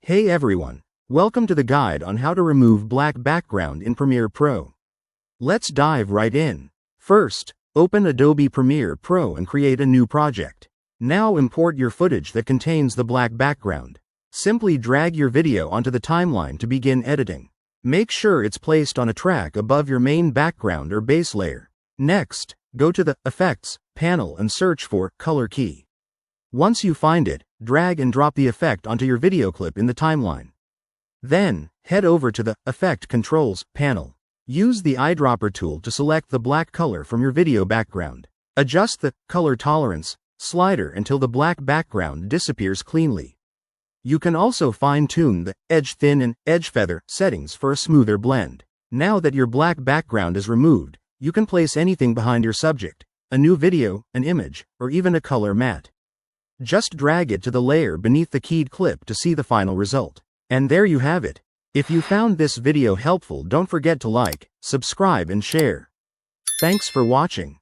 Hey everyone, welcome to the guide on how to remove black background in Premiere Pro. Let's dive right in. First, open Adobe Premiere Pro and create a new project. Now import your footage that contains the black background. Simply drag your video onto the timeline to begin editing. Make sure it's placed on a track above your main background or base layer. Next, go to the Effects panel and search for Color Key. Once you find it, drag and drop the effect onto your video clip in the timeline. Then, head over to the Effect Controls panel. Use the eyedropper tool to select the black color from your video background. Adjust the Color Tolerance slider until the black background disappears cleanly. You can also fine-tune the Edge Thin and Edge Feather settings for a smoother blend. Now that your black background is removed, you can place anything behind your subject, a new video, an image, or even a color matte. Just drag it to the layer beneath the keyed clip to see the final result. And there you have it. If you found this video helpful, don't forget to like, subscribe and share. Thanks for watching.